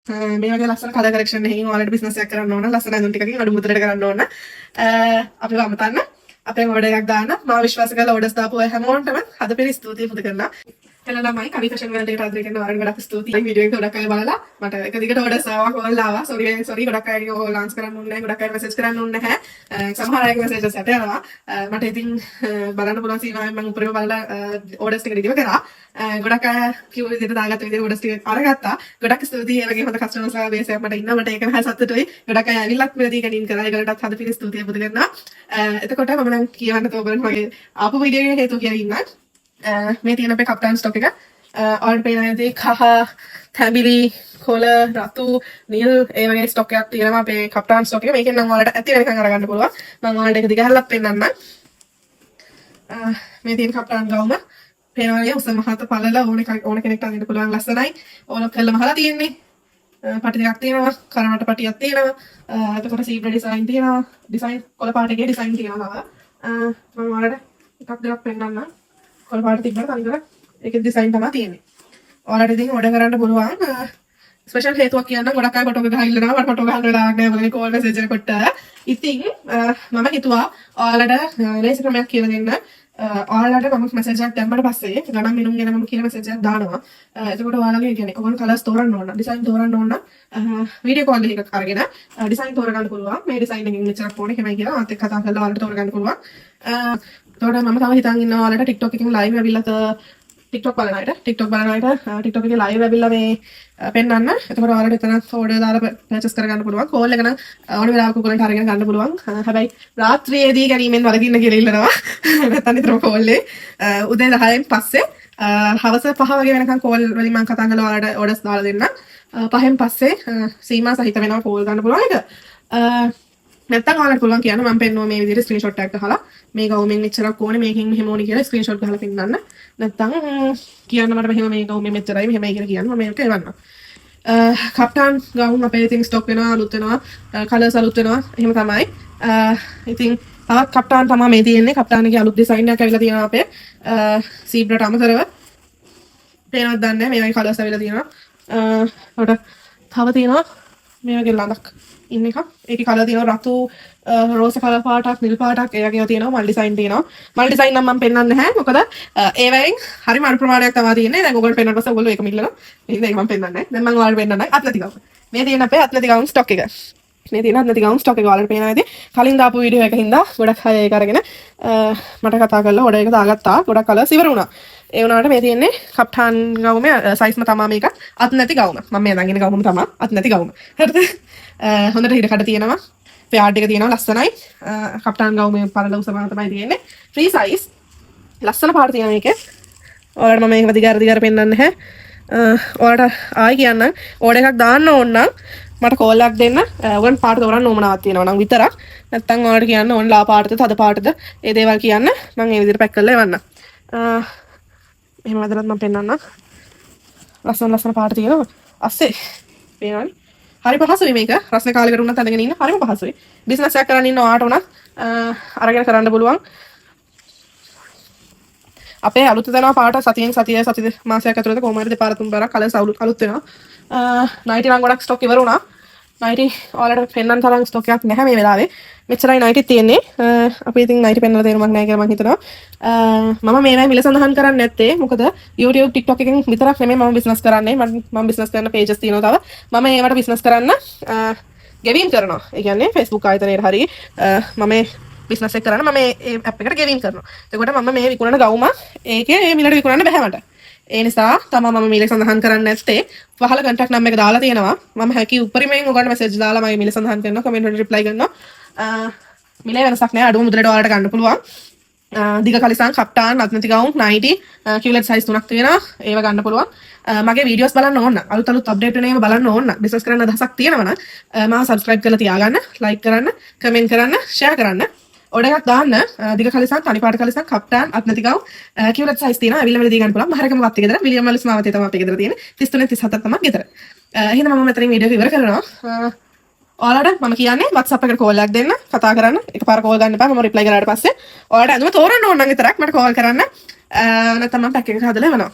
මේ වගේ ලස්සන කලර් කලෙක්ෂන් එකකින් ඔයාලට බිස්නස් එකක් කරන්න ඕන ලස්සන ඇඳුම් ටිකකින් අඩු මුදලට කරන්න ඕන අපිව අමතන්න අපේ ඕඩර් එකක් දාන්න මා විශ්වාස කරලා ඕඩර්ස් දාපු අය හැමෝටම හදපිරි ස්තුතියි පුද කරනවා එතන ළමයි කවි ෆැෂන් වලට ආදරය කරන ඔයාලට ගොඩක් ස්තුතියි වීඩියෝ එක ගොඩක් අය බලලා මට එක දිගට ඕඩර්ස් ආවා කෝල් ආවා සෝරි ගොඩක් අය ලොන්ච් කරන්න ඕනේ නැහැ ගොඩක් අය මෙසේජ් කරන්න ඕනේ නැහැ සමහර අයගේ මෙසේජස් යට යනවා මට ඉතින් බලන්න පුළුවන් සීමාවෙන් මම උඩරම බලලා ඕඩර්ස් ටික රිසීව් කරා ගොඩක් අය කිව්ව විදිහට දාගත්ත විදිහට ඕඩර්ස් ටික අරගත්තා ගොඩක් ස්තුතියි ඒ වගේ හොඳ කස්ටමර්ස්ලා බේස් එකක් මට ඉන්නවා මට ඒක හරි සතුටුයි ගොඩක් අය ඇවිල්ලත් මෙතන ගැනීම කරා ඒගොල්ලන්ටත් හදපිරි ස්තුතියි පුද කරනවා එතකොට මම නම් කියවන්න තෝරන වගේ ආපු වීඩියෝ එකේ හේතුව කියලා ඉන්න මේ තියෙන අපේ කප්ටාන් ස්ටොක් එක ඔයාලට පේන ඇති කහ තැඹිලි කොළ රතු නිල් ඒ වගේ ස්ටොක් එකක් තියෙනවා අපේ කප්ටාන් ස්ටොක් එක මේකෙන් නම් ඔයාලට ඇති වෙනකන් අරගන්න පුළුවන් මම ඔයාලට ඒක දිගහැරලා පෙන්නන්නම් මේ තියෙන කප්ටාන් ගවුම පේනවනේ උස මහත පළල ඕන කෙනෙක්ට අඳින්න පුළුවන් ලස්සනයි ඕන කළම හලා තියෙන්නේ පටි ටිකක් තියෙනවා කරමට පටියක් තියෙනවා එතකොට සීබ්‍රා ඩිසයින් තියෙනවා ඩිසයින් කොළ පාටකේ ඩිසයින් තියෙනවා මම ඔයාලට එකක් දෙකක් පෙන්නන්නම් කොළ පාට තිබ්බට තනිකර ඒක ඩිසයින් තමයි තියෙන්නේ. ඔයාලට ඉතින් ඕඩර් කරන්න පුළුවන්. ස්පෙෂල් හේතුවක් කියන්න ගොඩක් අය ෆොටෝ එක ගහලා ඉන්නවා. මට ෆොටෝ ගන්න වෙලාවක් නැහැ. මගේ කෝල් මෙසේජ් එක කොට. ඉතින් මම හිතුවා ඔයාලට ලේසි ක්‍රමයක් කියලා දෙන්න. ඔයාලට මම මෙසේජ් එකක් දැම්මට පස්සේ ගණන් මිනුම් ගැන මම කියලා මෙසේජ් එකක් දානවා. එතකොට ඔයාලගේ කියන්නේ ඔයගොල්ලෝ කලර්ස් තෝරන්න ඕන. ඩිසයින් තෝරන්න ඕන. වීඩියෝ කෝල් එකක් අරගෙන ඩිසයින් තෝරගන්න පුළුවන්. මේ ඩිසයින් එකකින් මෙච්චරක් ඕනේ හැමයි කියලා මාත් එක්ක කතා කරලා ඔයාලට තෝරගන්න පුළුවන්. එතකොට මම තව හිතන් ඉන්නවා ඔයාලට TikTok එකකින් live ඇවිල්ලා TikTok බලන අයට TikTok එකේ live ඇවිල්ලා මේ පෙන්නන්න. එතකොට ඔයාලට එතන order දාලා purchase කරගන්න පුළුවන්. call එක නම් ඕන වෙලාවක ඔයගොල්ලන්ට අරගෙන ගන්න පුළුවන්. හැබැයි රාත්‍රියේදී ගැනීමෙන් වලකින්න කියලා ඉල්ලනවා. නැත්නම් නිතරම call උදේ 10න් පස්සේ හවස 5 වගේ වෙනකන් call වලින් මම කතා කරලා ඔයාලට orders දාලා දෙන්න. 5න් පස්සේ සීමා සහිත වෙනවා call ගන්න පුළුවන් එක. නැත්තම් ඔයාලට පුළුවන් කියන්න මම පෙන්නුවා මේ විදිහට ස්ක්‍රීන්ෂොට් එකක් ගහලා මේ ගවුමෙන් මෙච්චරක් ඕනේ මේකෙන් මෙහෙම ඕනේ කියලා ස්ක්‍රීන්ෂොට් ගහලා පෙන්නන්න. නැත්තම් කියන්න මට මෙහෙම මේ ගවුමෙන් මෙච්චරයි මෙහෙමයි කියලා කියන්න මම මේක එවන්නම්. කප්ටාන් ගවුම් අපේ ඉතින් ස්ටොක් වෙනවා අලුත් වෙනවා කලර්ස් අලුත් වෙනවා එහෙම තමයි. ඉතින් තවත් කප්ටාන් තමයි මේ තියෙන්නේ. කප්ටාන්ගේ අලුත් ඩිසයින් එකක් ඇවිල්ලා තියෙනවා අපේ සීබ්‍රාට අමතරව. පේනවද දන්නේ නැහැ මේ වගේ කලර්ස් ඇවිල්ලා තියෙනවා. තව තියෙනවා මේ වගේ ළඟක් ඉන්න එකක්. ඒකේ කලර් තියෙනවා රතු රෝස කලර් පාටක් නිල් පාටක් ඒ වගේම තියෙනවා මල් ඩිසයින් තියෙනවා. මල් ඩිසයින් නම් මම පෙන්වන්නේ නැහැ. මොකද ඒ වයින් හරිම අඩු ප්‍රමාණයක් තමයි තියෙන්නේ. දැන් ඔයගොල්ලෝ පෙන්වන්න පස්සේ ඔයගොල්ලෝ ඒක මිල්ලනවා. එහෙනම් ඒක මම පෙන්වන්නේ නැහැ. දැන් මම ඔයාලට පෙන්වන්නයි අත්ලති ගවුම්. මේ තියෙන අපේ අත්ලති ගවුම් ස්ටොක් එක. මේ තියෙන අත්ලති ගවුම් ස්ටොක් එක ඔයාලට පේනවා ඉතින් කලින් දාපු වීඩියෝ එකකින්ද ගොඩක් අය ඒක අරගෙන මට කතා කරලා ඔඩර් එක දාගත්තා. ගොඩක් කලර්ස් ඉවර වුණා. ඒ වුණාට මේ තියෙන්නේ කප්ටාන් ගවුමේ සයිස්ම තමයි මේක අත් නැති ගවුම. මම මේ අඳන් ඉන්න ගවුම තමයි අත් නැති ගවුම. හරිද? හොඳට හිරකට තියෙනවා. ෆෙයාඩ් එක තියෙනවා ලස්සනයි. කප්ටාන් ගවුමේ පළල උසම තමයි තියෙන්නේ. Free size. ලස්සන පාට තියෙනවා මේකේ. ඔයාලට මම මේක දිගාර පෙන්නන්නේ නැහැ. ඔයාලට ආයි කියන්නම් ඕඩර් එකක් දාන්න ඕන නම් මට කෝල් එකක් දෙන්න. ඔයගොල්ලන් පාට තෝරන්න ඕමනාවක් තියෙනවා නම් විතරක්. නැත්තම් ඔයාලට කියන්න ඕන ලා පාටද තද පාටද ඒ දේවල් කියන්න. මම මේ විදිහට පැක් කරලා එවන්නම්. එහෙම වැදගත් මම පෙන්නන්නම්. ලස්සන පාට තියෙනවා. අස්සේ පේනවනේ. හරි පහසුයි මේක. රස්නේ කාලෙකට උනත් අඳගෙන ඉන්න හරිම පහසුයි. බිස්නස් එකක් කරන්න ඉන්න ඔයාට උනත් අරගෙන කරන්න පුළුවන්. අපේ අලුත් දෙනවා පාට සතිය මාසයක් ඇතුළත කොහොම හරි දෙපාර තුන් පාරක් කලර්ස් අලුත් වෙනවා. නයිටි නම් ගොඩක් ස්ටොක් ඉවර වුණා. නයිටි ඔයාලට පෙන්නන්න තරම් ස්ටොක් එකක් නැහැ මේ වෙලාවේ. මෙච්චරයි නයිටි තියෙන්නේ. අපි ඉතින් නයිටි පෙන්නලා තේරුමක් නැහැ කියලා මම හිතනවා. මම මේවයි මිල සඳහන් කරන්නේ නැත්තේ මොකද YouTube TikTok එකෙන් විතරක් නෙමෙයි මම බිස්නස් කරන්නේ. මම බිස්නස් කරන pages තියෙනවා තව. මම ඒවට බිස්නස් කරන්න ගෙවීම් කරනවා. ඒ කියන්නේ Facebook ආයතනයේ හරි මම බිස්නස් එක කරන්න මම මේ ඇප් එකට ගෙවීම් කරනවා. එතකොට මම මේ විකුණන ගවුම ඒකේ මේ මිලට විකුණන්න බෑ මට. ඒ නිසා තමයි මම මිල සඳහන් කරන්නේ නැත්තේ. පහළ කන්ටැක්ට් නම්බර් එක දාලා තියෙනවා. මම හැකි උපරිමයෙන් ඔයගොල්ලන්ට මෙසේජ් දාලා මගේ මිල සඳහන් කරනවා. කමෙන්ට් වලට රිප්ලයි කරනවා. මිලේ වෙනසක් නෑ. අඩුම මුදලට ඔයාලට ගන්න පුළුවන්. දිග කලිසම් කප්ටාන් අත්නති ගවුම් 90 කිව්ලට් සයිස් තුනක් තියෙනවා. ඒව ගන්න පුළුවන්. මගේ වීඩියෝස් බලන්න ඕන. අලුත් අප්ඩේට් වෙන ඒවා බලන්න ඕන. බිස්නස් කරන්න අදහසක් තියෙනවා නම් මාව සබ්ස්ක්‍රයිබ් කරලා තියාගන්න, ලයික් කරන්න, කමෙන්ට් කරන්න, ෂෙයා කරන්න. ඔඩර් එකක් දාන්න. දිග කලිසම් තනි පාට කලිසම් කප්ටාන් අත්නති ගවුම් කිව්ලට් සයිස් තියෙනවා. ඇවිල්ලා මෙලදී ගන්න පුළුවන්. මහරකම වත් එක ගෙදර විලියම් මල්ලිස් මාවතේ තමයි අපේ ගෙදර තියෙන්නේ. 33 37 තමයි ගෙදර. එහෙනම් මම මෙතනින් වීඩියෝ එක ඉවර කරනවා. ඔයාලට මම කියන්නේ WhatsApp එකට කෝල් එකක් දෙන්න කතා කරන්න එකපාර කෝල් ගන්න එපා මම රිප්ලයි කරාට පස්සේ ඔයාලට අඳුම තෝරන්න ඕන නම් විතරක් මට කෝල් කරන්න නැත්නම් මම පැක් එක හදලා එවනවා